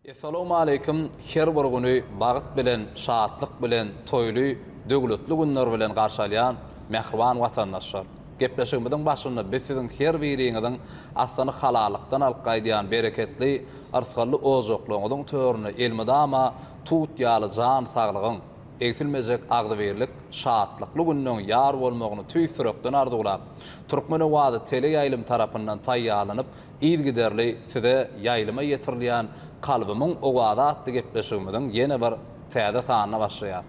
Assalamu alaykum. Her bir güni bagyt bilen, şahatlyk bilen, toýly, döwletli günler bilen garşalayan mehriban watandaşlar. Gepleşigimiziň başynda biz siziň her biriňiziň aslany halalykdan alqaýdýan bereketli, arsgally ozoklugyňyň törüne elmedama tut ýaly jan saglygyň, eksilmejek agdyberlik, şahatlykly günniň ýar bolmagyny tüýsürekden arzulap, Türkmen wady tele ýaýlym tarapyndan taýýarlanyp, ýygiderli size ýaýlyma ýetirilýän kalbymyň owada atdy gepleşigimiziň ýene bir täze sanyna başlaýar.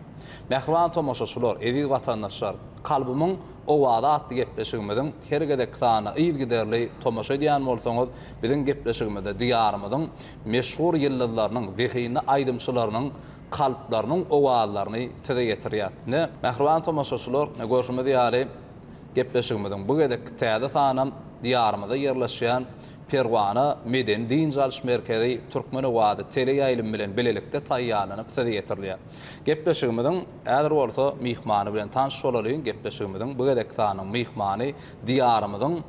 Mehriban tomoşaçylar, eziz watandaşlar, kalbymyň owada atdy gepleşigimiziň her gedek sanyna ýygiderli tomoşa edýän bolsaňyz, biziň gepleşigimizde diýarymyzyň meşhur ýyllarlarynyň zehini aýdymçylarynyň kalplarynyň owalaryny size getirýär. Mehriban tomoşaçylar, görüşmedi ýaly gepleşigimiziň bu gedek täze sanyna diýarymyzda ýerleşýän Perwana Meden Dinjaliş Merkezi Türkmen wady tele ýaýlym bilen bilelikde taýýarlanyp size getirilýär. Gepleşigimiziň äger bolsa mihmany bilen tanış bolalym. Gepleşigimiziň bu gedek sanyň mihmany diýarymyzyň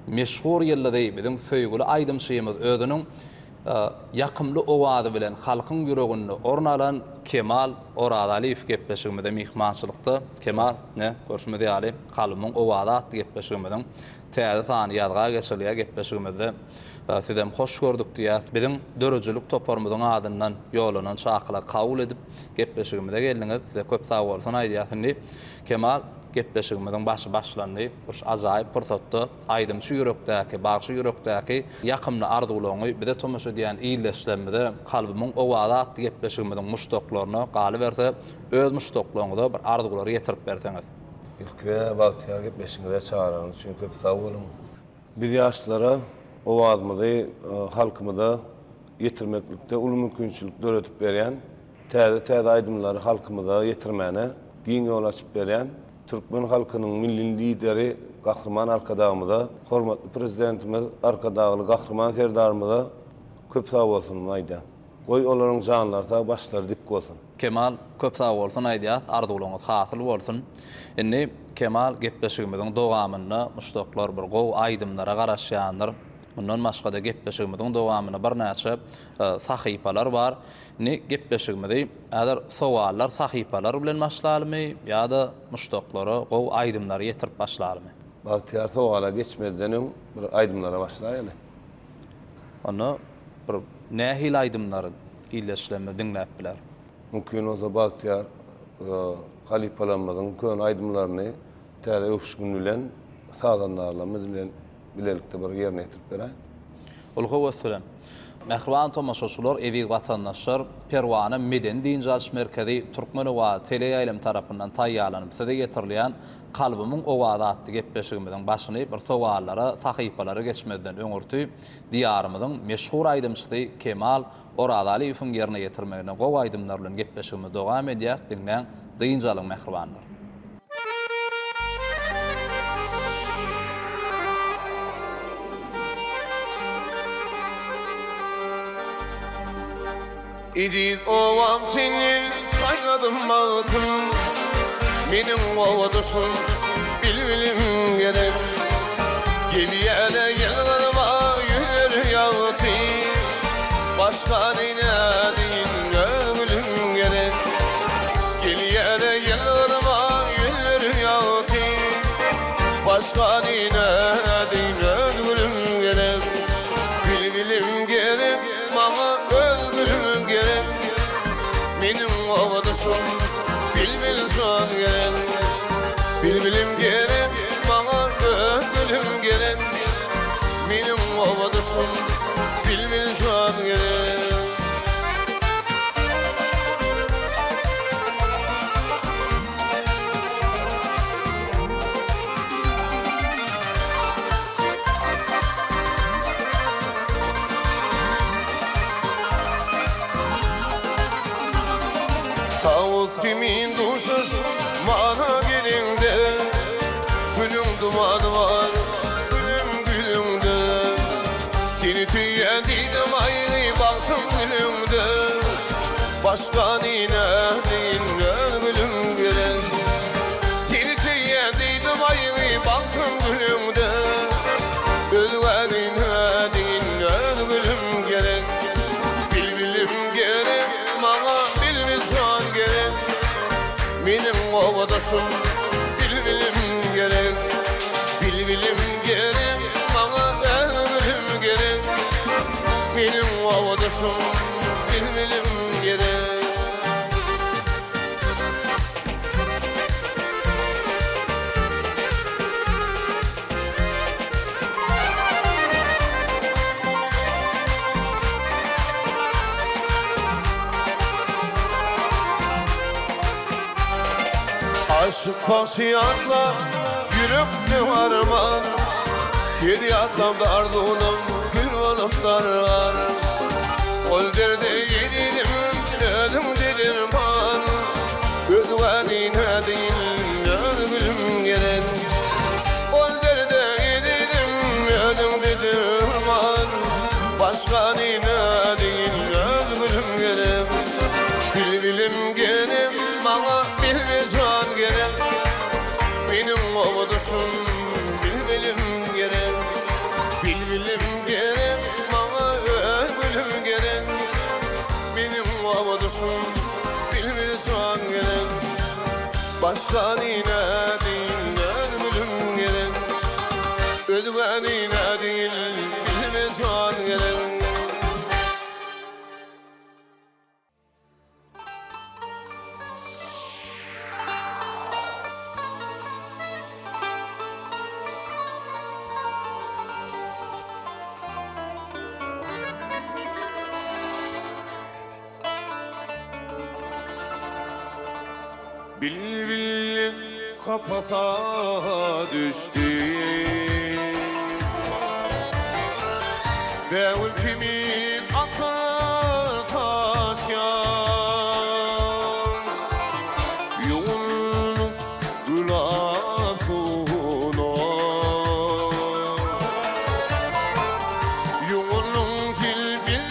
meşhur ýyllady biziň söýgüli aýdymçymyz özüniň yakımlı owady bilen halkyň ýüreginde ornalan Kemal Oradaliýew gepleşigimizde mihmançylykda. Kemal, görüşmedi ýaly kalbymyň owada atdy gepleşigimiziň täze sany ýadga geçilýär gepleşigimizde. Sizem hoş gördük diýär. Biziň dörejülük toparmyzyň adyndan ýolunan çakyla kabul edip gepleşigimize geldiňiz. Size köp sag bolsun aýdýarsyny. Kemal, gepleşigimiziň başlandy. Bu ajaýyp pursatda aýdymçy ýürekdäki, bagşy ýürekdäki ýakymly arzularyny bize tomoşa edýän iýleşlemede kalbymyň owada atdy gepleşigimiziň muşdoklaryny galy berse, öz muşdoklaryňyza bir arzulary ýetirip berseňiz. İlkwe bagtyar gepleşigine çağıran üçin köp sag bolun. Biz ýaşlara owazymyzy halkymyza ýetirmeklikde uly mümkinçilikler ötüp berýän, täze aýdymlary halkymyza ýetirmäne giň ýol açyp berýän Türkmen halkynyň milli lideri gahrman arkadağımyza, hormatly prezidentimiz arkadağly gahrman serdarymyza köp sag bolsun aýda. Goý olaryň janlary da başlary dik bolsun. Kemal, köp sag bolsun aýdýar, arzularyňyz hasyl bolsun. Indi Kemal gepleşigimiziň dowamyny muşdoklar bir gow aýdymlara garaşýandyr. Bundan başga da gepleşigimiziň dowamyny bir näçe sahypalar bar. Gepleşigimizi äger sowallar sahypalar bilen başlarymy ýa-da muşdoklary gow aýdymlary ýetirip başlarymy? Bagtyar sowala geçmeden bir aýdymlara başlaýaly. Onu bir nähil aýdymlary ýyleşlemi diňläp biler. Mümkin olsa Bagtyar halipalanmadan kön aýdymlaryny täze öwüşgün bilen sadanlarlamy bilen bilelikde bir ýerine ýetirip berer. Ulga wassalam. Mehriban tomoşaçylar, eziz watandaşlar, Perwana Meden Dinjaliş Merkezi Türkmen wady tele ýaýlym tarapyndan taýýarlanyp size getirilýän kalbymyň owada atdy gepleşigimiziň başyny bir sowallara, sahypalara geçmeden öňürtüp, diýarymyzyň meşhur aýdymçysy Kemal Oradaliýewiň ýerine ýetirmegine gow aýdymlar bilen gepleşigimiz dowam edýär. Diňlen Dinjalyň mehribanlar. İdi ovam senin saynadım bağıtın, benim ovadışım bilbilim gerek. Geliyene yanıma yürür yağıtı, başka neyine değil ömrüm gerek. Geliyene yanıma yürür yağıtı, başka neyine değil ömrüm gerek. Bilbilim gerek, bana ömrüm gerek. Benim ovadışım bilbilson gerek. Bilbilim gerek, bana ömrüm gerek. Benim ovadışım bilbilson gerek. Kimin duşuş bana gelinde, gülüm dumanı var gülümde. Seni tüyendiydim ayrı baktım gülümde, başka nine dinle gülüm gerek. Seni tüyendiydim ayrı baktım gülümde, özlerine dinle gülüm gerek. Bilbilim ovudursun bilbilim gerek. Bilbilim gerek, bana ömrüm gerek. Benim ovudursun bilbilim gerek. Aşık vasiyatla yürüp varman, Kiryatlam dardunum gülvanım darar. Ol derde yedilim ödüm dedirman, Ödvanine değil ödüm gerek. Ol derde yedilim ödüm dedirman, Başka nine değil ödüm gerek. Bilbilim gerek, bana bir can gerek. Benim ovudursun bilbilim gerek. Bilbilim gerek, bana ölüm gerek. Benim ovudursun bilbilim can gerek. Başka nine değil ölüm gerek. Ödvanine değil bilbilim can gerek. Bilbil kapata düştü ve ülkemin aklı taşyan yoğun gülakuna yoğun bilbil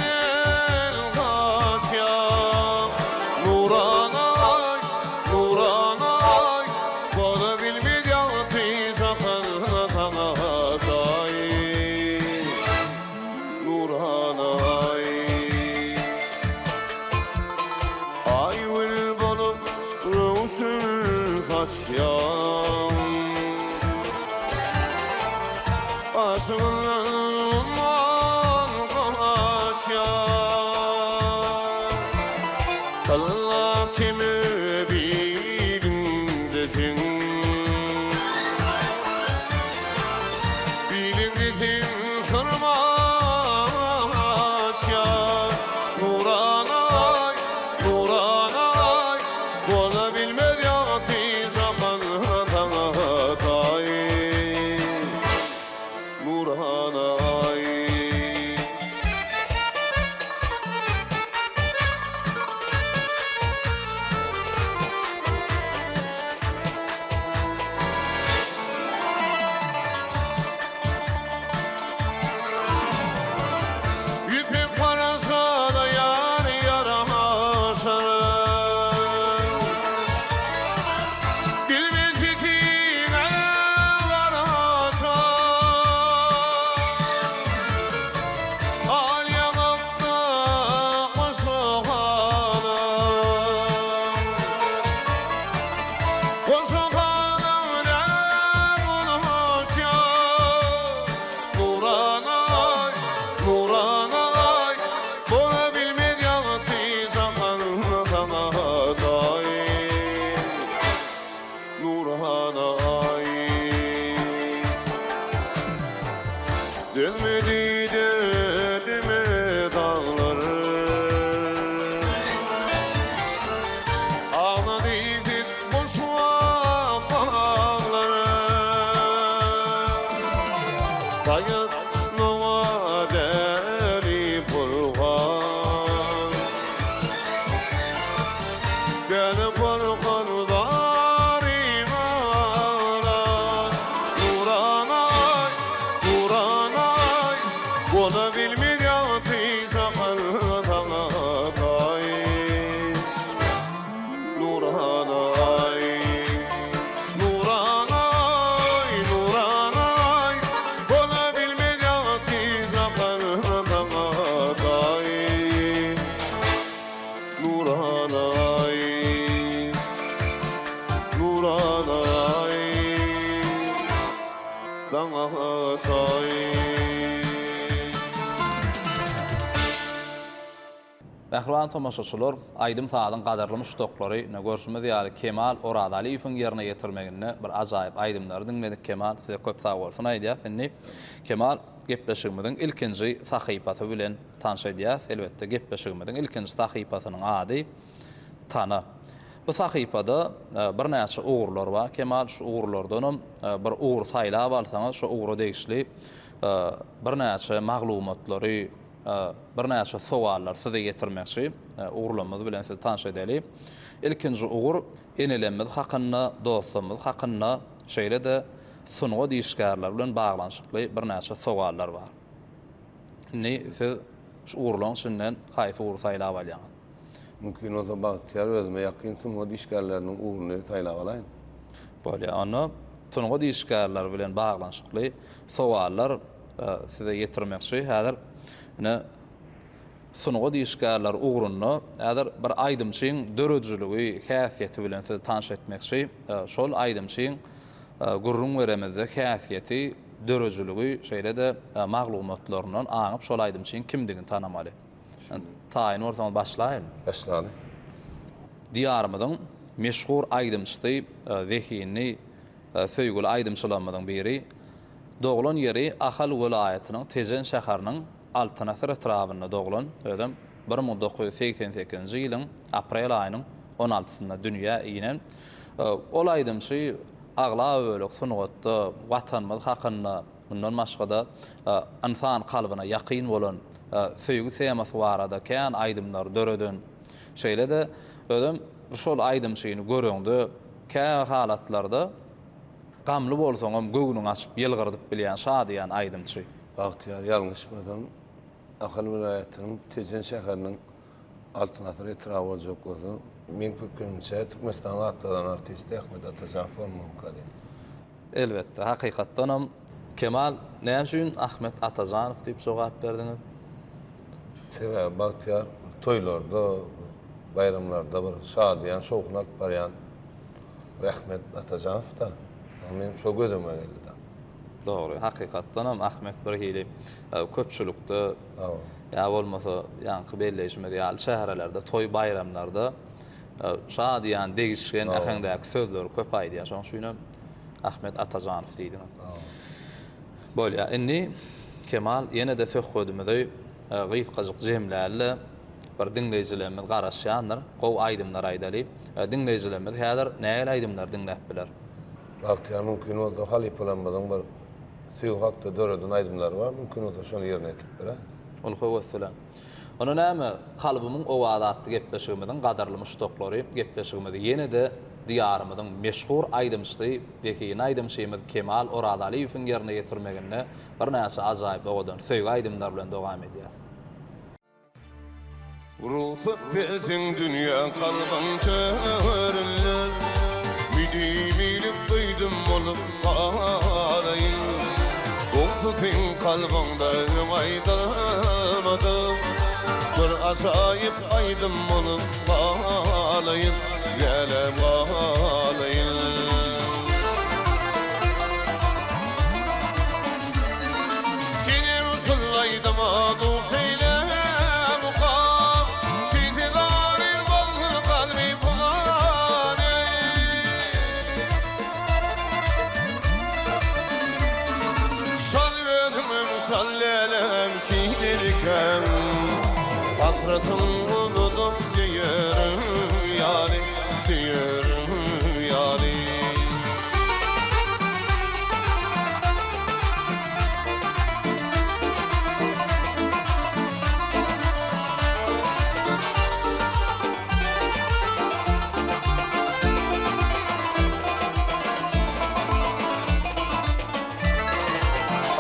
taşyan nurana Aşığından konuşan Allah kimi bilin dedin. Bilin dedin kırmaz ya. Nuranay, Nuranay, bana bilmedi yatı zaman hatay. Nurhanay Yüpük parasa da yar yaramaşar. Bilmez bitine varmaşar. Al yanakta koşuğanım, Koşuğanım ne bulmuş ya. Nuranay, Nuranay, bunu bilmedi yatı zaman hatay. Nurhanay dönmedi dönme dağları, ağladı git boş bağları. Dayan nova deri burhan, beni burhan darim ağlar. Nuranay, Nuranay, bunu bilmedi yatı zaman hatay. Nuranay, Nuranay, Nuranay, bunu bilmedi yatı zaman hatay. Nuranay, Nuranay. Ähwan tomaşaçylar, aýdym taýdan gadarly müşdoklary ne görüşmez ýaly Kemal Oradaliýewiň ýerine ýetirmeginde bir ajaýyp aýdymlary dinledik. Kemal size köp sag bolsun aýdýas. Indi Kemal gepleşigimiziň ilkinji sahypasy bilen tanış edýäs. Elbetde gepleşigimiziň ilkinji sahypasynyň ady Tana. Bu sahypada bir näçe ugurlar bar. Kemal şu ugurlardan bir ugur saýlap alsaňyz, şu ugura degişli bir näçe maglumatlary, bir näçe sowaller size getirmekçi, ugurlarymyz bilen sizi tanış edeli. İlkinji ugur enelemmiz hakynda, dostumyz hakynda şeýle de sunuga diýişgärler bilen baglanyşykly bir näçe sowallar bar. Indi siz şu ugurlaryň içinden haýsy ugur saýlap alýaňyz? Mümkin olsa Bahtiyar özüme yakın sunuga dişgärleriniň uğrunu taýlap alaýyn. Bolýa, onu sunuga diýişgärler bilen baglanyşykly sowallar size getirmekçi. Häzir ne sunuga diýişgärler uğrunu häzir bir aýdymçyň dörejiligi, häsiýeti bilen sizi tanış etmekçi. Şol aýdymçyň gurrun beremizde häsiýeti, dörejiligi şeýle de maglumatlarynyň aňyp şol aýdymçyň kimdigini tanamaly. Taýyn ortaňyz başlaýyn. Başlady. Diyarımyzyň meşhur aýdymçysy, zehini, söýgüli aýdymçylarymyzyň biri, doglan ýeri Ahal welaýatynyň Tejen şäheriniň Altynasy etrafynda doglan, özüm 1988-nji ýylyň aprel aýynyň 16-synda dünýä inen. Ol aýdymçy agla öwelek sunugatda watanymyz hakynda, bundan başga da insan kalbyna ýakyn bolan söýgü seýmasy barada kän aýdymlar döreden şeýle de özüm şol aýdymçyny görüňdi kän halatlarda gamly bolsaňam göwnüň açyp ýylgyrdyp bilýän şadýan aýdymçy. Bahtiyar ýalňyşmadan Ahal welaýatynyň Tejen şäheriniň Altynasy etrafynda joklugy men pikrimçe Türkmenistan atlanan artisti Ahmet Atajan mümkin. Elbetde, hakykatdanam Kemal näme üçin Ahmet Atajanow diýip jogap berdiňiz? Sebäbi Bahtiyar toýlarda, bayramlarda bir şadýan, şowkun barýan Ahmet Atajanow da. Men şo gözüme geldi. Doğru, hakykatdanam Ahmet bir hili köpçülükde, ya bolmasa ýanky belleşmedi ýaly şäherlerde, toy bayramlarda şadýan, degişgen ähäňdäki sözler köp aýdýar. Şoň üçin Ahmet Atajanow diýdim. Bolýa, indi Kemal ýene de söhbetimizi gyzgazyk jemläle bir dinleýijilerimiz garaşýandyr. Gow aýdymlar aýdaly. Dinleýijilerimiz häzir näme aýdymlar dinläp biler? Bahtiyar mümkin olsa halipalanmadan bir süýg hakda döreden aýdymlar bar. Mümkin olsa şonu ýerine etip bere. Ol howassalam. Ona näme kalbymyň owadatly gepleşigimiň gadarly müşdoklary gepleşigimizi ýene de diyarımyzyň meşhur aýdymçysy, zehini aýdymçymyz Kemal Oradaliýewiň ýerine ýetirmeginde bir näçe ajaýyp owadan söýgü aýdymlar bilen dowam edýäs. Ruhsat bezin dünya kalbim körünler Müdimilik duydum olup kalayım Ruhsatin kalbimde aydamadım Bir acayip aydım olup kalayım Gelem kalayım Yine usullaydım adu şeyle Hasretim unudum diyorum yani, diyorum yani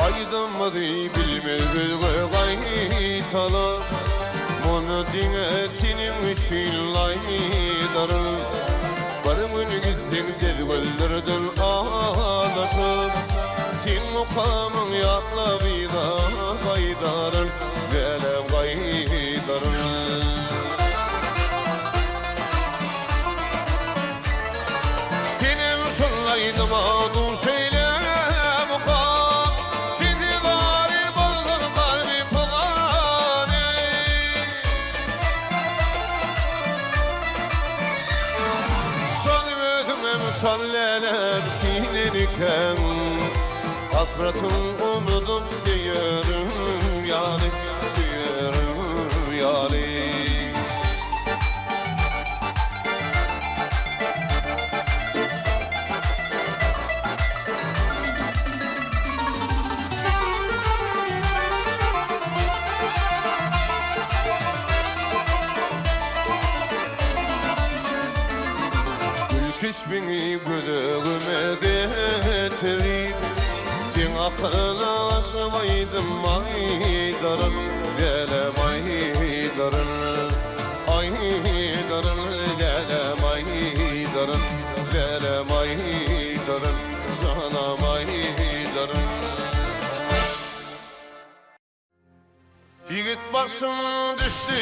Aydın mı diye bilmez gaytalar Onu dinetinin şillaydarım Varımın gizlim delgöldürdün ağlaşım Tin mukamın yakla vida gaydarın Velem gaydarın Tinim şullaydım adu şeyle mukam iken hasretin unutup diyerim yani diyerim yani. Kişbini gülüğüme getirir Sen akıllı aşmaydım aydarın Gelem aydarın Aydarın gelem aydarın Gelem aydarın Canam aydarın Yigit başım düştü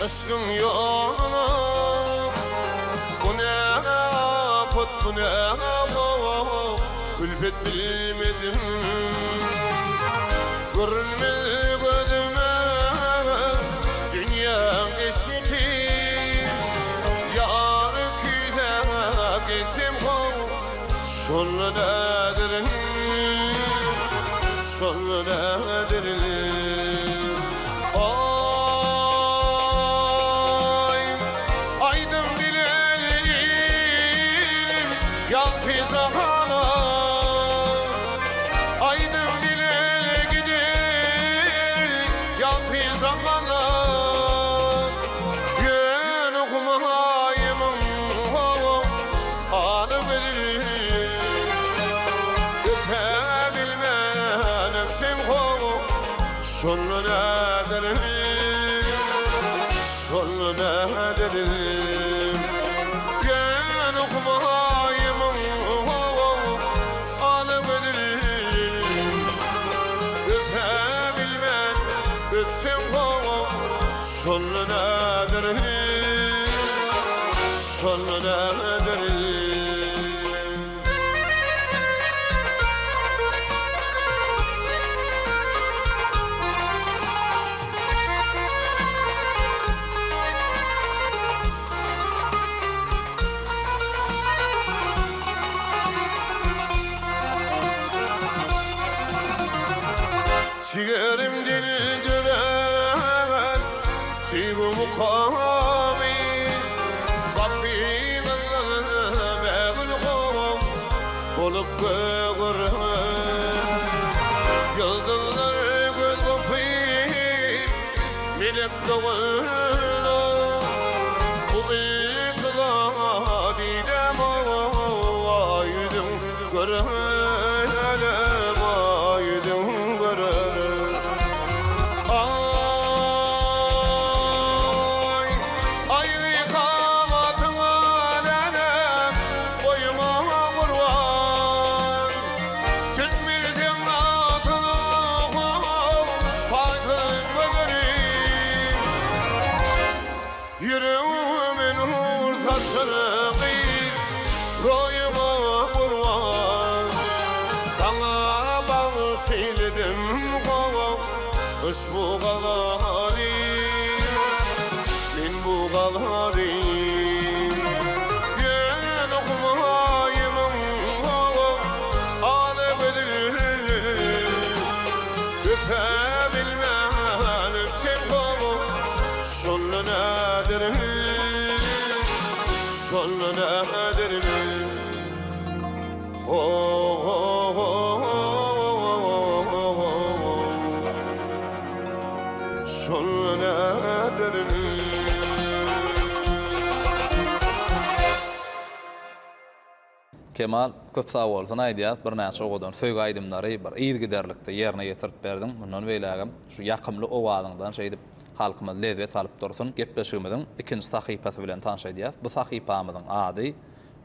Aşkın yoluna Bu ne ülfet bilmedim Görünmez gözüme dünya eşiti Yar küle gittim Şonu nedir Şonu nedir Şonu nedir Şonu nedir Gel okumayımın Alıverir Öpebilmem Öpsem Şonu nedir Şonu nedir Ciğerim dildiren Tüyümü kami Rabbin Allah'ın kum Olup göğürüm Yıldızlar göz kopayım Melek doğulu Bu bir kıla didem Aydın görüm Aydın görüm Yüreğimin hurtasını kıyır Royuma vurvan Kana bağı sildim kova Kış bu kalari Min bu kalari Gel okumayımın kova Ağlayabilir Öpebilmem Öpsem kova Şonu nedir Şonu nedir Şonu nedir Kemal köp sağ bolsun aýdýas bir näçe ogadan söýg aýdymlary bir ýyl giderlikde ýerine ýetirip berdiň. Mundan beýlägem şu ýakymly owadyňdan şeýdip halkyma lezzet alyp dursun. Gepleşigimiziň ikinji sahypasy bilen tanşaýdýas. Bu sahypamyzyň ady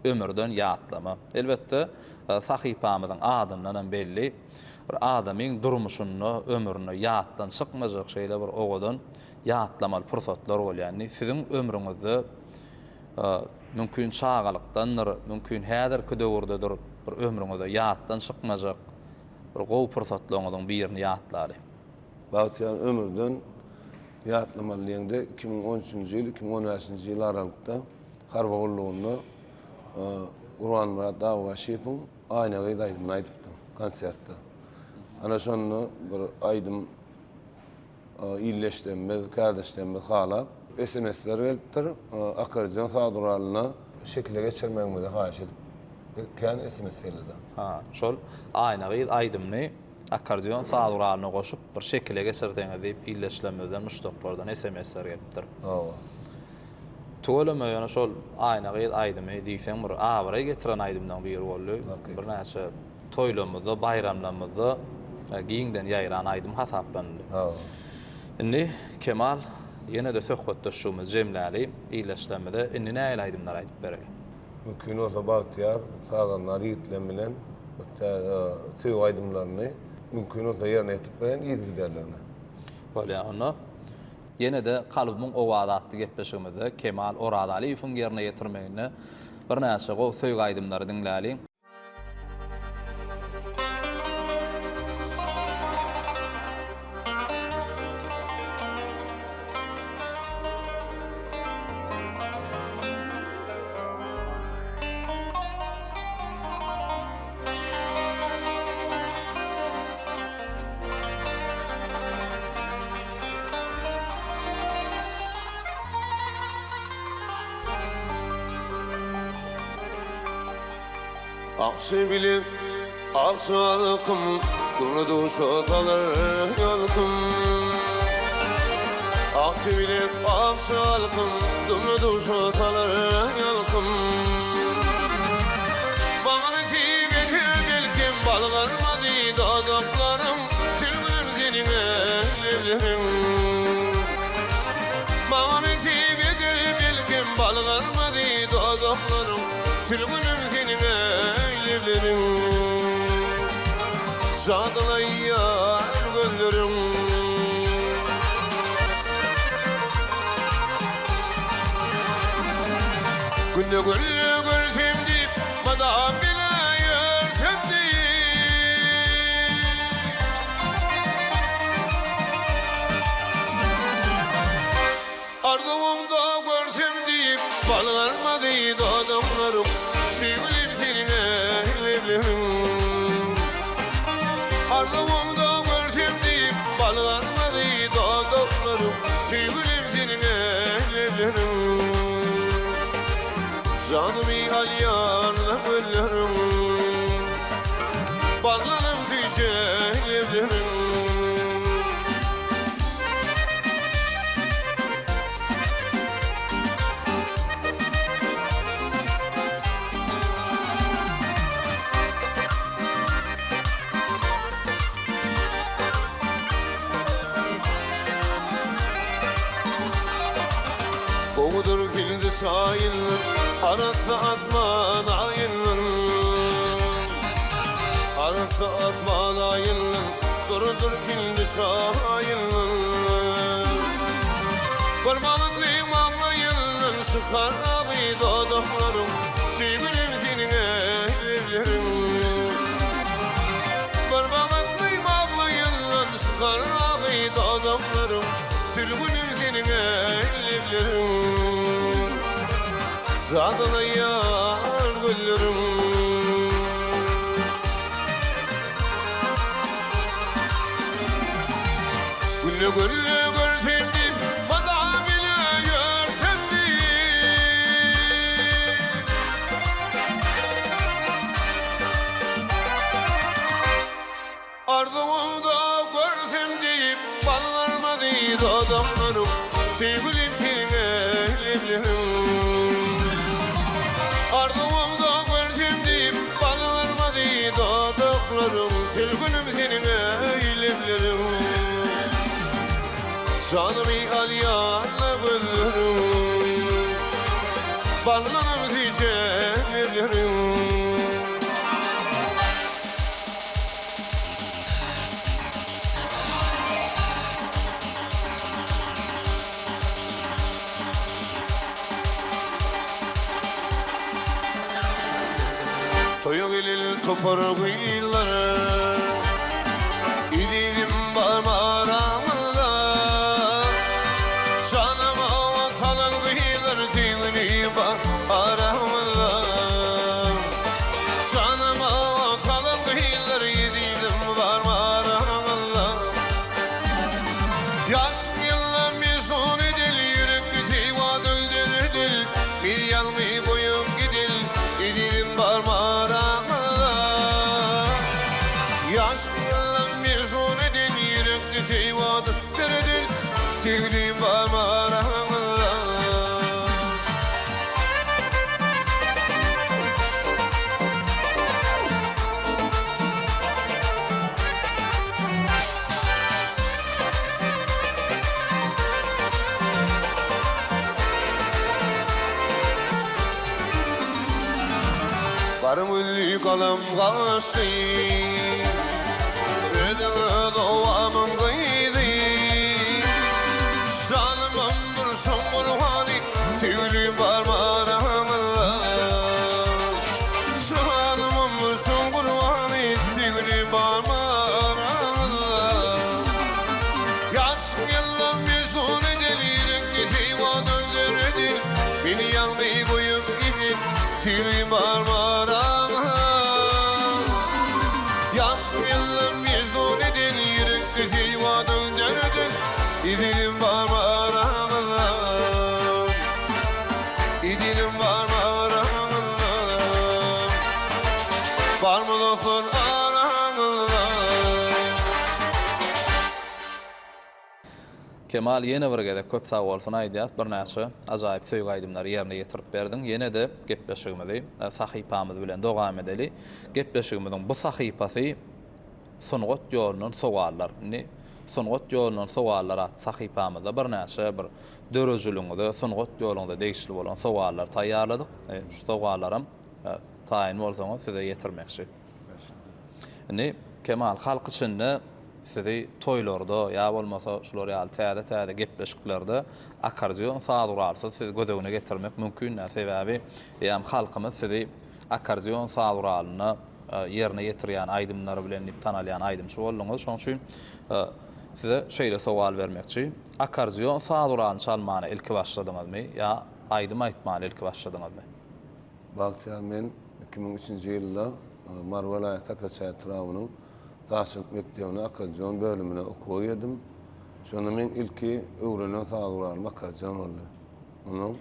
ömürden ýatlama. Elbetde sahypamyzyň adyndan belli bir adamyň durmuşyny, ömrüni ýatdan çykmajak şeýle bir ogadan ýatlamaly pursatlar bolýar. Siziň ömrüňizde mümkün çağalıktandır, mümkün häzirki döwürdedir bir ömrüňizde ýatdan çykmajak bir gowy pursatlaryňyň birini ýatlary. Bagtyan ömürden ýatlamalyňda 2013-nji ýyl, 2015-nji ýyl aralykda Harwagullugyny Urwan Murat Dağbaşyev'in Aynagy aýdymy aýdypdy konsertde. Ana şonu bir aýdym illeşdenmiz, kardeşdenmiz halap SMS'ler gelipdir. Akarjon saduralyny şekilde geçirmegimizi haýyş edip kän SMS geldi. Ha, şol Aynagy aýdymny akardion saduralyny goşup bir şekilde geçirdiňiz diýip illeşlemeden müştaklardan SMS'ler gelipdir. Hawa. Tuğulama yana şol Aynagy aýdymy diýsen bir awara getiren aýdymdan biri boldy. Bir näçe toýlamyzda, bayramlarymyzda giňden ýaýran aýdym hasaplandy. Hawa. Indi Kemal ýene-de söhbetde şumyz jemläli illeşlemede indi näil aýdymlar aýdyp bereli. Mümkün olsa Bahtiyar sağlamlar yiğitlen bilen tüy aydımlarını mümkün olsa yerine etip veren iyi giderlerine. Böyle onu ýene-de kalbymyň owadatly gepleşigimizde Kemal Oradaliýewiň ýerine ýetirmegini bir näçe gowy söýg aýdymlary diňläli. Akşı bilip alçalkım Durdu şotalar yolkum Akşı bilip alçalkım Durdu şotalar yolkum Bağlı kibeti bilkim Balgarmadı dodaklarım Tülgün dinine evlerim Bağlı kibeti bilkim Balgarmadı dodaklarım Tülgünüm dinine evlerim Zadlayar gönlürüm Günde güllü gülsem deyip Madam bile yörsem deyip Arzumda görsem deyip Balgarmadı dodaklarım Sevgilim seninle evlerim Arzumda görsem deyip Balgarmadı dodaklarım Sevgilim seninle evlerim Canımı halyarla göllerim Bağlanım tüyce evlerim Boğudur kildi sayılır Arası atman ayınlın Arası atman ayınlın Durudur kildi sayılır Kurbanlıyım ağlayınlın Sıkar abi dodaklarım Sevgilim seninle evlerim Kurbanlıyım ağlayınlın Sıkar abi dodaklarım Tülgünüm seninle evlerim Zadlayar güllerim Güllü güllü görsem deyip Madam bile görsem deyip Arzumda görsem deyip Balgarmadı dodaklarım Sevgilim seninle evlerim Arzumda görsem deyip Balgarmadı dodaklarım Tülgünüm seninle evlerim Canımı halyarla gönlürüm Bağlanım tüyce evlerim Toyu gelil topar kıyıları İdidim barmaramda Canıma vatalan kıyıları Sevgili baramda mezun eden yürekli teyvadı deredin Tüylü parmağına Karım üllü kalım kaçtı Ödümü doğamın kıydı Canımın bir son kurbanı Tüylü parmağına Canımın bir son kurbanı Tüylü parmağına Yaz yıllar mezun eder Yürekli teyva döndürdü Beni yandı koyup gidin Tüylü parmağına İdilim parmağına İdilim parmağına Var mı doktor aranına Kemal yine bir gede köp sağ olsun aýdýar. Bir näçe ajaýyp söýg aýdymlary ýerine ýetirip berdiň. Yine de gepleşigimizi sahypamyz bilen dogam edeli. Gepleşigimiziň bu sahypasy Songot ýolunyň sowallar. Songot ýolunyň sowallara sahypamyzda bir näçe bir dörözülüňde songot ýolunda degişli bolan sowallar taýýarladyk. Şu sowallarym taýin bolsaňyz size ýetirmekçi. Kemal halk içinde sizi toylarda ya bolmasa şular ýaly täze gepleşiklerde akordeon sagdurarsy siz gözegine getirmek mümkin. Sebäbi ýa halkymyz sizi akordeon sagduralyny yerine ýetirýän aýdymlary bilen tanalýan aýdymçy boldyňyz. Şoň üçin size şeýle sowal bermekçi. Akordeon sagduralyny çalmany ilki başladyňyzmy ýa aýdym aýtmaly ilki başladyňyzmy? Bagtyar men 2003-nji ýylda Marwala Takraçay Trawunyň Taşyk mekdebine akordeon bölümine okuýardym. Şonu men ilki öwrenen sagduraly akordeon boldy. Onu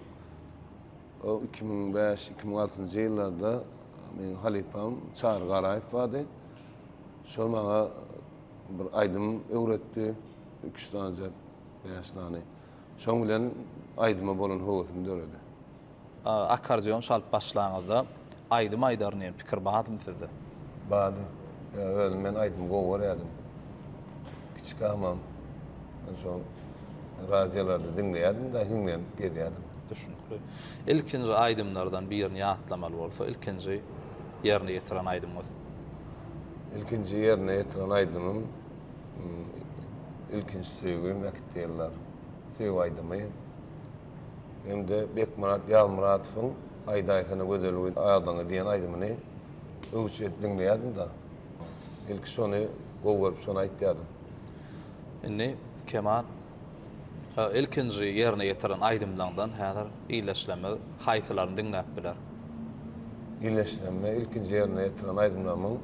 o 2005-2006-njy ýyllarda men halypam Çar Garaýew bady. Şol maňa bir aýdym öwretdi, 2 tane, 5 tane. Şoň bilen aýdyma bolan howsum döredi. Akordeon çalyp başlaňyzda aýdym aýdarny pikir bahatmy sizde? Bady. Öyle men aýdym gowarýadym. Kiçik amam. Şoň raziýalарды dinleýärdim da hiňden gedýärdim. Düşünükli. İlkinci aýdymlardan birini ýatlamaly bolsa, ilkinci ýerine ýetiren aýdymyz. İlkinci ýerine ýetiren aýdymym ilkinci söýgüm Mekdiyellar. Söýg aýdymy. Hem de Bekmurat Ýalmuratowyň aýdaýsyna gödeligi aýdaňy diýen aýdymyny öwçet dinleýärdim da. İlki şonu gowaryp şonu aýtýardım. Indi Kemal ilkinci ýerine ýetiren aýdymlardan häzir iýleşleme haýsylaryny dinläp biler. İyileştirme ilkinci ýerine ýetiren aýdymlaryň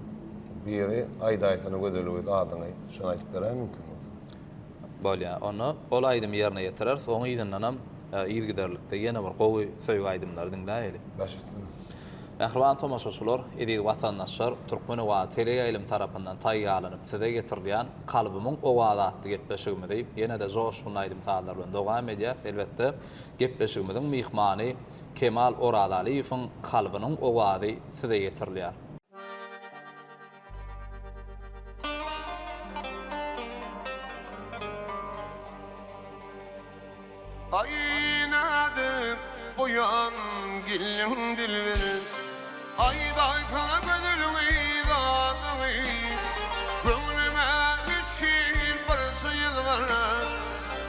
biri aýdaýsyna gödeligi adyny şonu aýtyp berýär mümkin bolsa. Bolýa, onu ol aýdym ýerine ýetirer, soň ýygyndam ýygyderlikde ýene bir gowy söýg aýdymlary dinläýeli. Başlasın. Mehriban tomaşaçylar, edi watandaşlar Türkmen we teleýaýlym tarapyndan taýýarlanyp size getirdiýän kalbymyň owady atly gepleşigimizi ýene de joşgun aýdym saatlar bilen dogam edýär. Elbetde gepleşigimiziň mihmany Kemal Oradaliyev'in kalbinin owady size getirilýär. Aynadı uyan gillin dilverin Ayday kana gönül gıydadı Gönlüme geçir barısı yıllara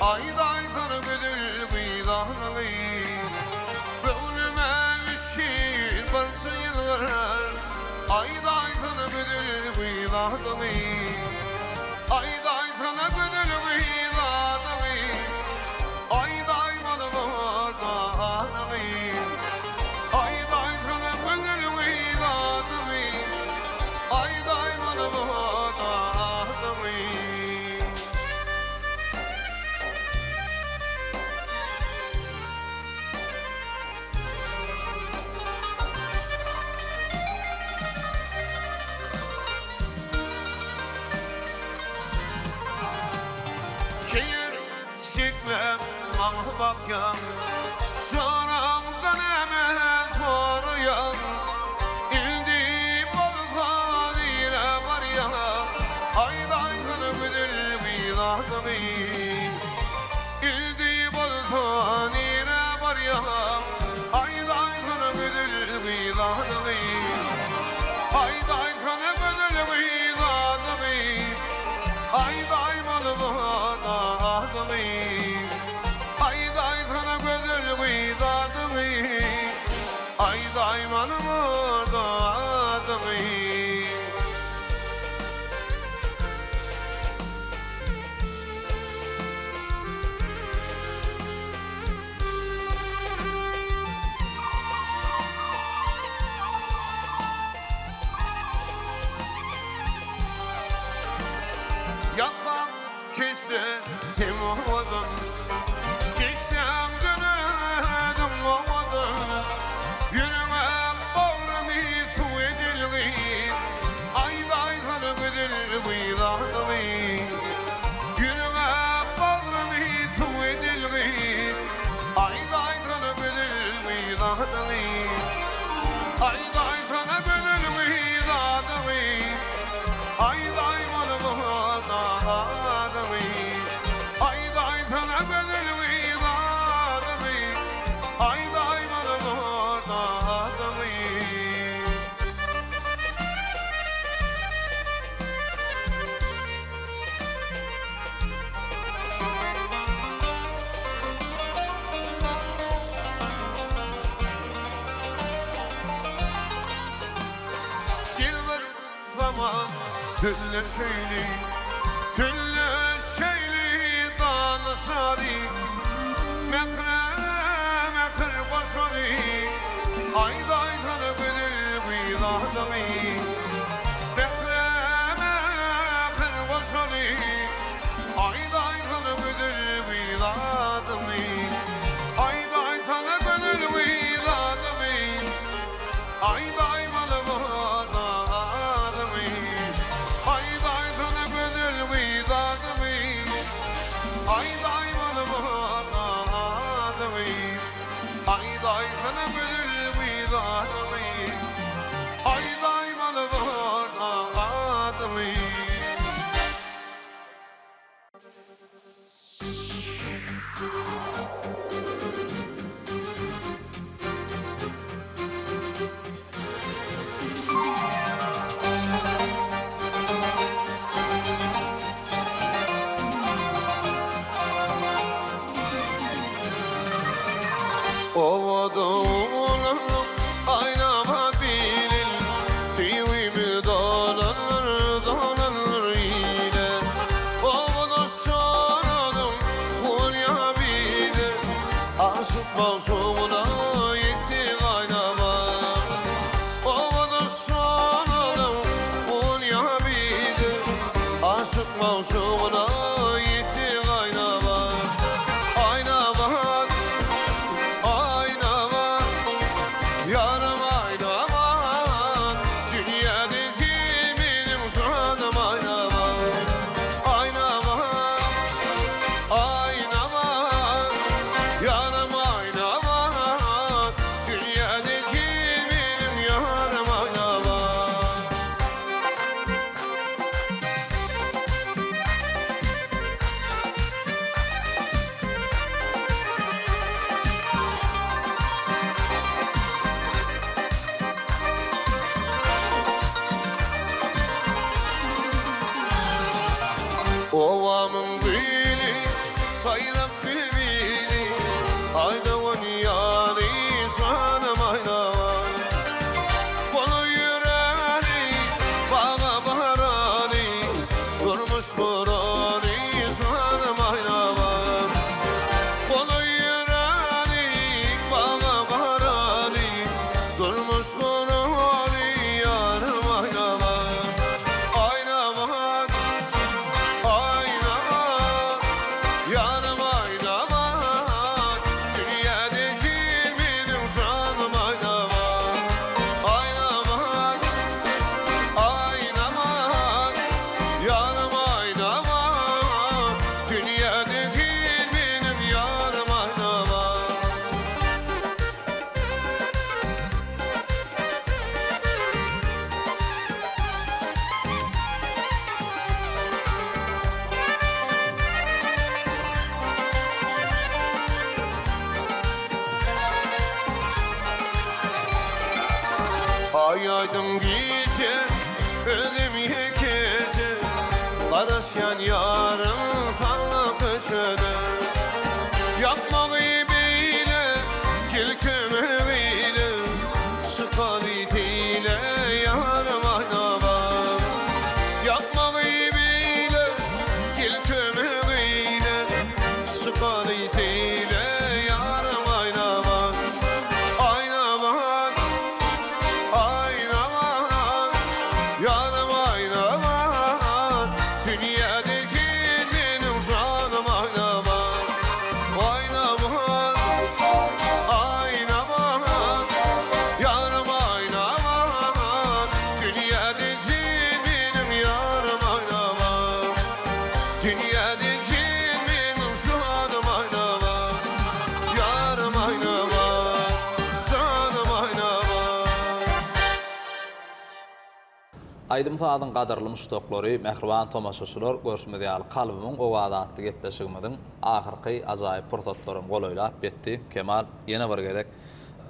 Ayday kana gönül gıydadı Gönlüme geçir barısı yıllara Ayday kana gönül gıydadı Ayday kana gönül gıydadı Ayday bana bağırma Ayday kana gönül gıydadı çiklem ah bakyan Soramdan hemen koruyan İldi bolgan ile var ya Aydaydın müdür viladımı İldi bolgan ile var ya Aydaydın müdür viladımı Aydaydın müdür viladımı Aydaydın viladımı Aydaydın müdür viladımı Aydaydın viladımı Yaklam kişte timovadım Geçtem dönedim ovadım Yürüme bağrımı su edilgi Aydaydın müdür viladımı Yürüme bağrımı su edilgi Aydaydın müdür viladımı Aydaydın müdür viladımı Aydaydın viladımı Aydaydın müdür viladımı Aydaydın viladımı Gelir zaman Külle şeyli danışari Mekre başarı Aydaydın müdür viladımı Mekre başarı Aydaydın müdür viladımı Aydaydın müdür viladımı Aydaydın viladımı Aydaydın müdür viladımı Aydaydın viladımı Aydaydın müdür viladımı Aydaydın viladımı Ovadağım aynama bilin Tivimi dolanır yine Ovada saradım buraya bilir Aşık bağışımına yetti kaynama Ovada saradım buraya bilir Aşık bağışımına yetti kaynama Yarım aynaman Dünyadaki benim canım aynaman Aynaman Aynaman Yarım aynaman Dünyadaki benim yarım aynaman Ovamın bili, bayrak bili Aydavan yani sanım aynavan Bana yüreğini, bana baharani Durmuş burani sanım aynavan Bana yüreğini, bana baharani Durmuş burani yarım aynavan Aynavan Aynaman, yarım aynaman Dünyadaki benim canım aynaman Aynaman, aynaman Yarım aynaman Ay aydın gece ölüm yekece Karasyan yarın kanlı köşede Yapmağı beyle gel kömeğiyle Sıkal itiyle yarım aynama Yapmağı beyle gel kömeğiyle Sıkal itiyle yarım aynama Aynaman, aynaman Yarım aynaman Dünyadaki benim canım aynaman Aynaman, aynaman Yarım aynaman Dünyadaki benim yarım aynaman Dünyadaki benim canım aynaman Yarım aynaman Canım aynaman Aydym Saadyn gadarly muşdoklary, mehriban tomaşaçylar, görüşmede ýaly kalbymyň owada atly gepleşigimiň ahyrky ajaýyp pursatlarym golaýlap betdi. Kemal ýene bir gezek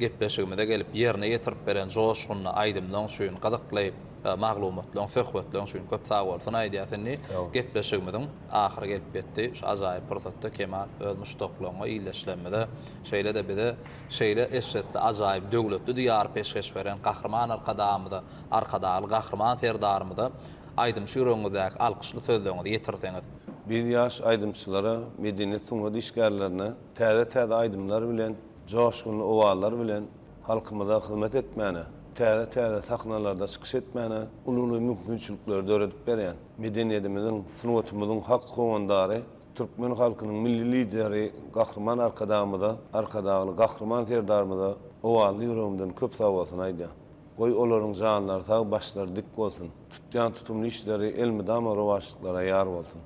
gepleşigimde gelip ýerine ýetirip beren joşgyny Aydymdan şuýun gazyklayıp maglumatlaryň, söhbetlaryň şuýun köp sag bolsun aýdýasyny gepleşigimiň ahyry gelip betdi. Şu ajaýyp pursatda Kemal öz muşdoklaryna iýleşlenmede şeýle de bize şeýle eşetde ajaýyp döwletli diýar peşkeş beren gahrman arkadamyda, arkadaly gahrman serdarymyda Aydym şüýreňizdäki alkyşly sözleriňizi ýetirseňiz. Bir yaş aydımçılara, medeniyet sunuğu işgärlerine, täze aydımlar bilen, coşkun ovalar bilen, halkymyza hyzmat etmäne, täze sahnalarda çykyş etmäne, ululu mümkinçilikleri öğretip berýän. Medeniyetimiziň, sunuwatymyzyň hak howandary, Türkmen halkynyň milli lideri, gahrman arkadamyda, arkadaly gahrman serdarymyda owaly ýüregimden köp sag bolsun aýdýan. Goý olaryň janlary sag, başlary dik bolsun. Tutýan tutumly işleri elmidama rowaşlyklara ýar bolsun.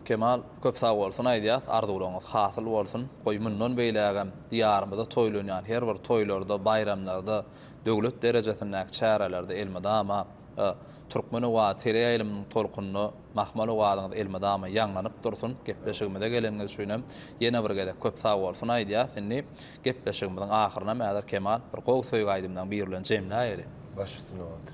Kemal köp sag bolsun aýdýas, arzuwlaryňyz hasyl bolsun. Goý mundan beýlägem diýarymyzda toýlanýan her bir toýlarda, bayramlarda, döwlet derejesindäki çärelerde elmidama Türkmen owa tere ýylymyň tolkunyny mahmal owadyňyz elmidama ýanlanyp dursun. Gepleşigimde geleniňiz şuýnam ýene bir gezek köp sag bolsun aýdýas. Indi gepleşigimiň ahyryna mäder Kemal bir gowy söýg Aydymdan bilen jemläýeli. Baş üstüne oýdy.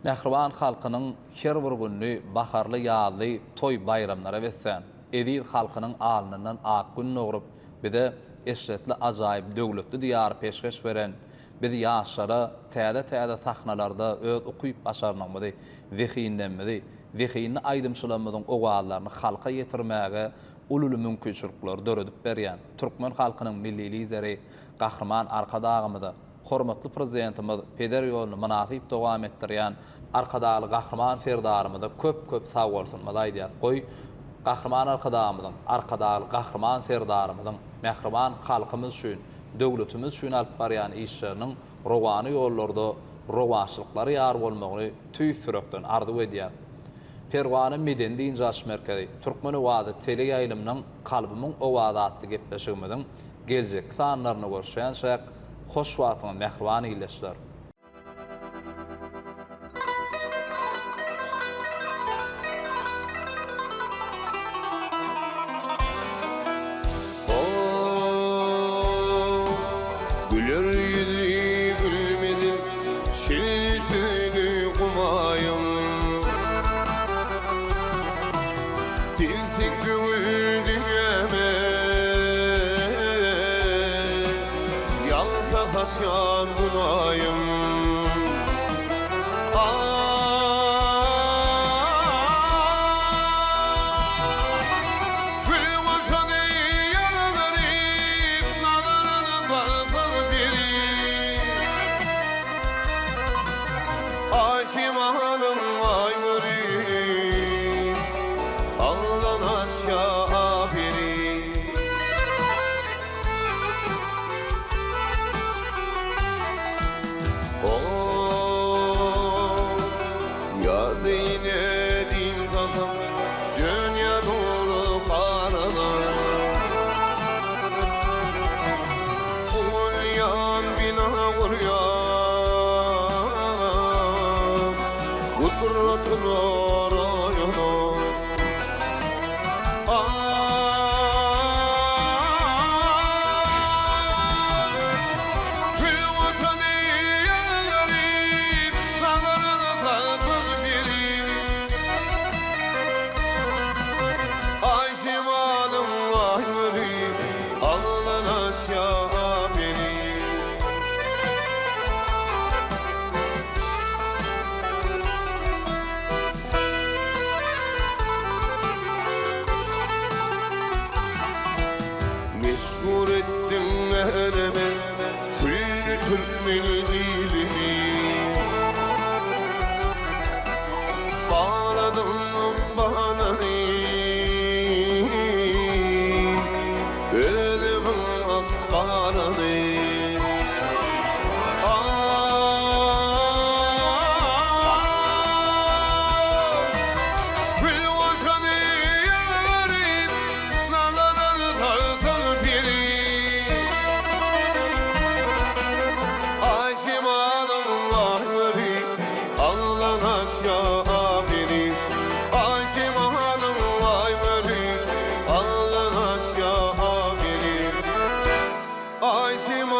Mehriban halkynyň her bir günni baharly ýazly toy bayramlara wetsen, edil halkynyň alnyndan ak gün nogrup bize eşretli ajaýyp döwletli diýar peşkeş beren biz ýaşlara täze sahnalarda öz okuyup başarnamady, zehinlenmedi, zehinni aydymçylamyzyň owallaryny halka ýetirmäge ululu mümkinçilikler döredip berýän. Türkmen halkynyň milli lideri, gahrman arkadagymyda hormatly prezidentimiz peder ýoluny manasyp dowam etdirýän arkadaly gahrman serdarymyda köp sag bolsun aýdýas. Goý gahrman arkadamyzyň, arkadaly gahrman serdarymyzyň mehriban halkymyz üçin, döwletimiz üçin alyp barýan işleriniň rowany ýollarda rowaşlyklary ýar bolmagyny tüý sürekden arzu edýär. Perwany meden diýinje merkezi Türkmen owady tele ýaýlymynyň kalbymyň owada atly gepleşigimiň geljek sanlaryny görüşýänşek hoş wagtyň mehriban iýleşler. Güler yüzü gülmedi şiltülü kumayım Dilsik gönül dünyeme Yalta hasyan bunayım Ayşimanım aygırı Allah'ın aşağı biri Ayşim